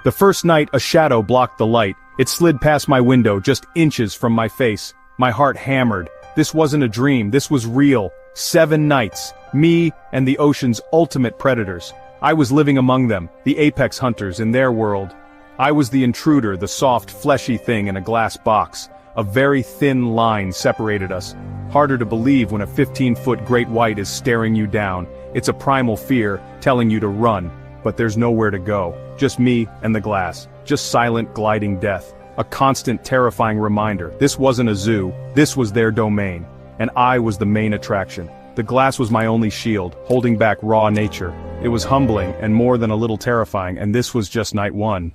The first night, a shadow blocked the light. It slid past my window, just inches from my face. My heart hammered. This wasn't a dream, this was real. 7 nights. Me and the ocean's ultimate predators. I was living among them, the apex hunters in their world. I was the intruder, the soft, fleshy thing in a glass box. A very thin line separated us. Harder to believe when a 15-foot great white is staring you down. It's a primal fear, telling you to run. But there's nowhere to go. Just me and the glass. Just silent, gliding death. A constant, terrifying reminder. This wasn't a zoo. This was their domain. And I was the main attraction. The glass was my only shield, holding back raw nature. It was humbling and more than a little terrifying, and this was just night 1.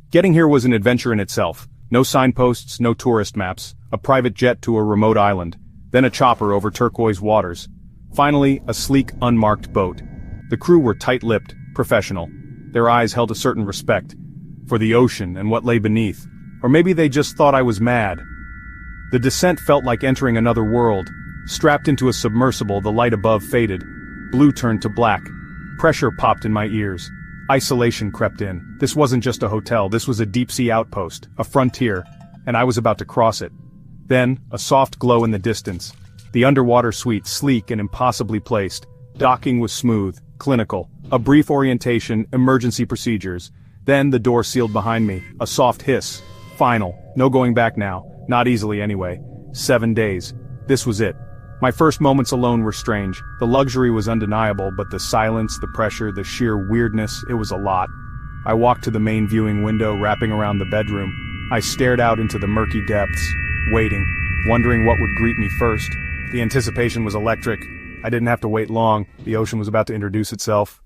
Getting here was an adventure in itself. No signposts, no tourist maps, a private jet to a remote island, then a chopper over turquoise waters. Finally, a sleek, unmarked boat. The crew were tight-lipped, professional. Their eyes held a certain respect for the ocean and what lay beneath. Or maybe they just thought I was mad. The descent felt like entering another world. Strapped into a submersible, the light above faded. Blue turned to black. Pressure popped in my ears. Isolation crept in. This wasn't just a hotel, this was a deep-sea outpost, a frontier, and I was about to cross it. Then, a soft glow in the distance. The underwater suite, sleek and impossibly placed. Docking was smooth, clinical. A brief orientation, emergency procedures. Then the door sealed behind me. A soft hiss. Final. No going back now. Not easily anyway. 7 days. This was it. My first moments alone were strange. The luxury was undeniable, but the silence, the pressure, the sheer weirdness, it was a lot. I walked to the main viewing window, wrapping around the bedroom. I stared out into the murky depths, waiting, wondering what would greet me first. The anticipation was electric. I didn't have to wait long. The ocean was about to introduce itself.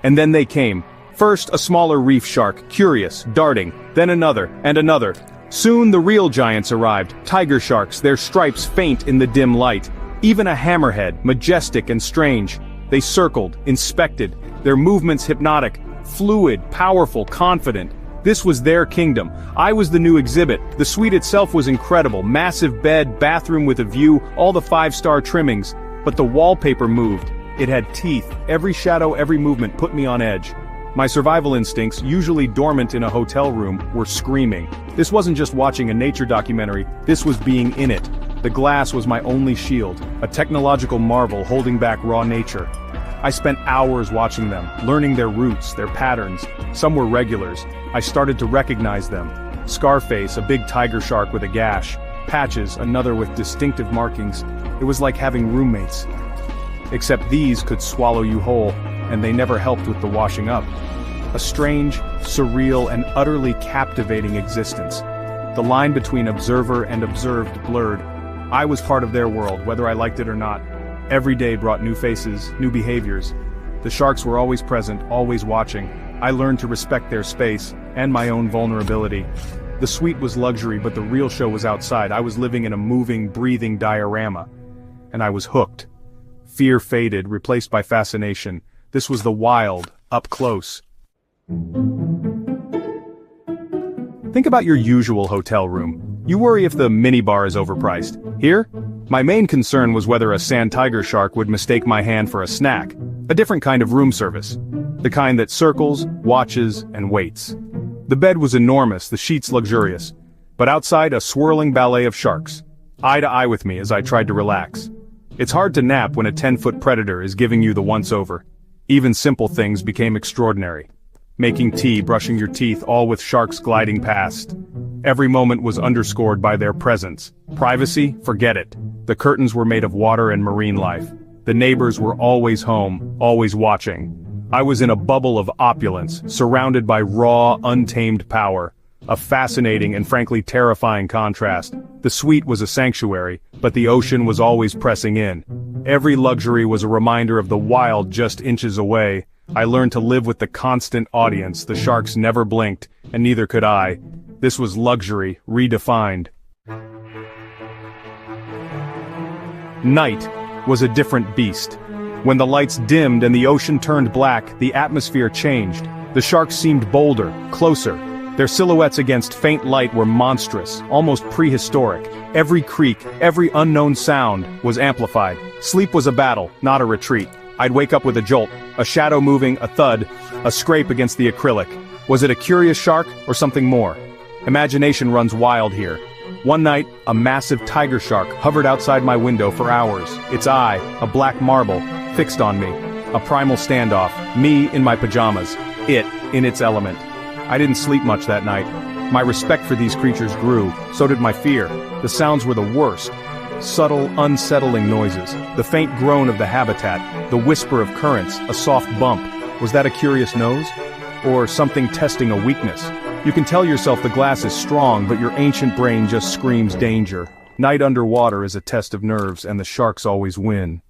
And then they came. First, a smaller reef shark, curious, darting, then another, and another. Soon the real giants arrived, tiger sharks, their stripes faint in the dim light. Even a hammerhead, majestic and strange. They circled, inspected, their movements hypnotic, fluid, powerful, confident. This was their kingdom. I was the new exhibit. The suite itself was incredible, massive bed, bathroom with a view, all the 5-star trimmings. But the wallpaper moved. It had teeth. Every shadow, every movement put me on edge. My survival instincts, usually dormant in a hotel room, were screaming. This wasn't just watching a nature documentary, this was being in it. The glass was my only shield, a technological marvel holding back raw nature. I spent hours watching them, learning their roots, their patterns. Some were regulars. I started to recognize them. Scarface, a big tiger shark with a gash. Patches, another with distinctive markings. It was like having roommates. Except these could swallow you whole, and they never helped with the washing up. A strange, surreal, and utterly captivating existence. The line between observer and observed blurred. I was part of their world, whether I liked it or not. Every day brought new faces, new behaviors. The sharks were always present, always watching. I learned to respect their space, and my own vulnerability. The suite was luxury, but the real show was outside. I was living in a moving, breathing diorama. And I was hooked. Fear faded, replaced by fascination. This was the wild, up close. Think about your usual hotel room. You worry if the minibar is overpriced. Here, my main concern was whether a sand tiger shark would mistake my hand for a snack. A different kind of room service. The kind that circles, watches, and waits. The bed was enormous, the sheets luxurious. But outside, a swirling ballet of sharks. Eye to eye with me as I tried to relax. It's hard to nap when a 10-foot predator is giving you the once-over. Even simple things became extraordinary. Making tea, brushing your teeth, all with sharks gliding past. Every moment was underscored by their presence. Privacy? Forget it. The curtains were made of water and marine life. The neighbors were always home, always watching. I was in a bubble of opulence, surrounded by raw, untamed power. A fascinating and frankly terrifying contrast. The suite was a sanctuary, but the ocean was always pressing in. Every luxury was a reminder of the wild just inches away. I learned to live with the constant audience. The sharks never blinked, and neither could I. This was luxury, redefined. Night was a different beast. When the lights dimmed and the ocean turned black, the atmosphere changed. The sharks seemed bolder, closer. Their silhouettes against faint light were monstrous, almost prehistoric. Every creak, every unknown sound was amplified. Sleep was a battle, not a retreat. I'd wake up with a jolt, a shadow moving, a thud, a scrape against the acrylic. Was it a curious shark or something more? Imagination runs wild here. One night, a massive tiger shark hovered outside my window for hours. Its eye, a black marble, fixed on me. A primal standoff, me in my pajamas, it in its element. I didn't sleep much that night. My respect for these creatures grew, so did my fear. The sounds were the worst. Subtle, unsettling noises, the faint groan of the habitat, the whisper of currents, a soft bump. Was that a curious nose? Or something testing a weakness? You can tell yourself the glass is strong, but your ancient brain just screams danger. Night underwater is a test of nerves, and the sharks always win.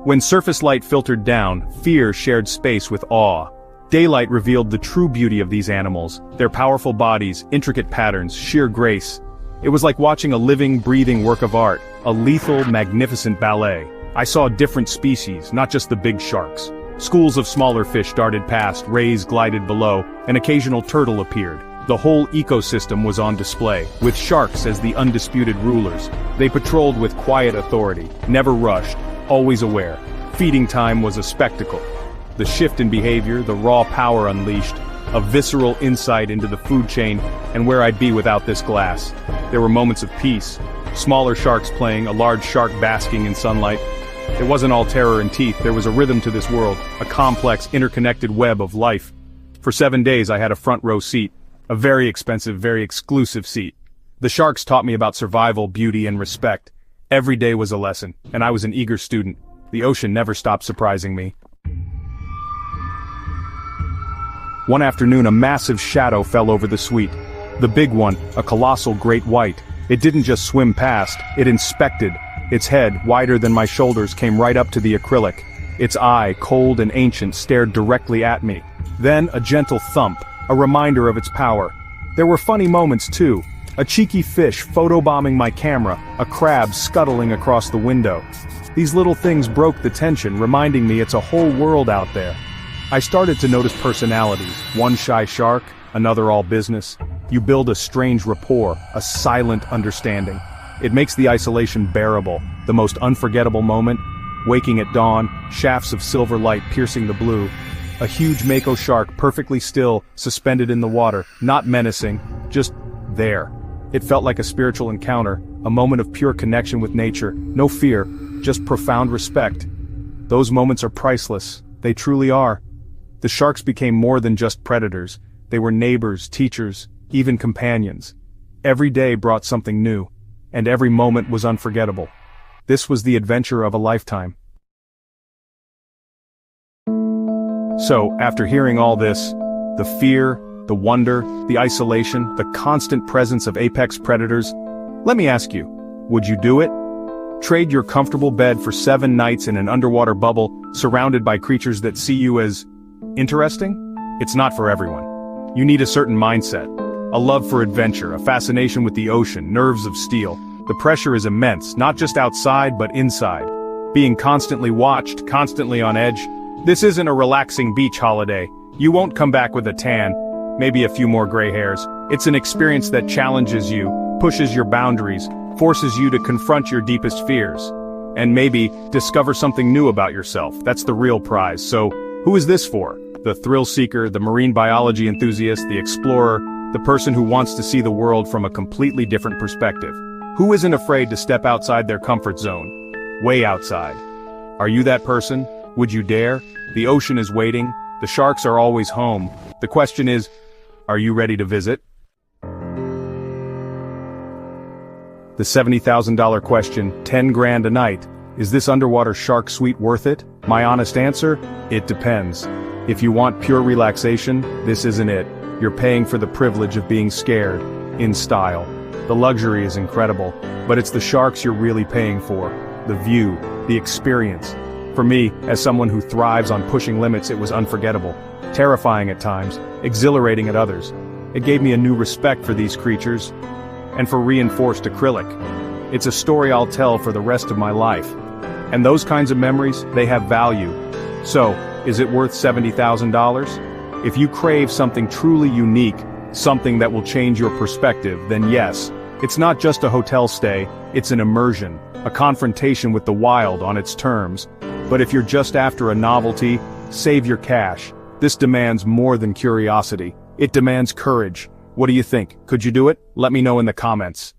When surface light filtered down, fear shared space with awe. Daylight revealed the true beauty of these animals, their powerful bodies, intricate patterns, sheer grace. It was like watching a living, breathing work of art, a lethal, magnificent ballet. I saw different species, not just the big sharks. Schools of smaller fish darted past, rays glided below, an occasional turtle appeared. The whole ecosystem was on display, with sharks as the undisputed rulers. They patrolled with quiet authority, never rushed, always aware. Feeding time was a spectacle. The shift in behavior, the raw power unleashed, a visceral insight into the food chain and where I'd be without this glass. There were moments of peace. Smaller sharks playing, a large shark basking in sunlight. It wasn't all terror and teeth, there was a rhythm to this world, a complex, interconnected web of life. For 7 days I had a front row seat, a very expensive, very exclusive seat. The sharks taught me about survival, beauty, and respect. Every day was a lesson, and I was an eager student. The ocean never stopped surprising me. One afternoon, a massive shadow fell over the suite. The big one, a colossal great white. It didn't just swim past, it inspected. Its head, wider than my shoulders, came right up to the acrylic. Its eye, cold and ancient, stared directly at me. Then a gentle thump, a reminder of its power. There were funny moments too. A cheeky fish photobombing my camera, a crab scuttling across the window. These little things broke the tension, reminding me it's a whole world out there. I started to notice personalities, one shy shark, another all business. You build a strange rapport, a silent understanding. It makes the isolation bearable, the most unforgettable moment, waking at dawn, shafts of silver light piercing the blue. A huge mako shark perfectly still, suspended in the water, not menacing, just there. It felt like a spiritual encounter, a moment of pure connection with nature, no fear, just profound respect. Those moments are priceless, they truly are. The sharks became more than just predators, they were neighbors, teachers, even companions. Every day brought something new, and every moment was unforgettable. This was the adventure of a lifetime. So, after hearing all this, the fear, the wonder, the isolation, the constant presence of apex predators, let me ask you, would you do it? Trade your comfortable bed for 7 nights in an underwater bubble, surrounded by creatures that see you as interesting? It's not for everyone. You need a certain mindset, a love for adventure, a fascination with the ocean, nerves of steel. The pressure is immense, not just outside but inside. Being constantly watched, constantly on edge. This isn't a relaxing beach holiday. You won't come back with a tan, maybe a few more gray hairs. It's an experience that challenges you, pushes your boundaries, forces you to confront your deepest fears. And maybe discover something new about yourself. That's the real prize. So, who is this for? The thrill seeker, the marine biology enthusiast, the explorer, the person who wants to see the world from a completely different perspective. Who isn't afraid to step outside their comfort zone? Way outside. Are you that person? Would you dare? The ocean is waiting. The sharks are always home. The question is, are you ready to visit? The $70,000 question, 10 grand a night. Is this underwater shark suite worth it? My honest answer? It depends. If you want pure relaxation, this isn't it. You're paying for the privilege of being scared, in style. The luxury is incredible, but it's the sharks you're really paying for. The view, the experience. For me, as someone who thrives on pushing limits, it was unforgettable. Terrifying at times, exhilarating at others. It gave me a new respect for these creatures, and for reinforced acrylic. It's a story I'll tell for the rest of my life. And those kinds of memories, they have value. So, is it worth $70,000? If you crave something truly unique, something that will change your perspective, then yes, it's not just a hotel stay, it's an immersion, a confrontation with the wild on its terms. But if you're just after a novelty, save your cash. This demands more than curiosity. It demands courage. What do you think? Could you do it? Let me know in the comments.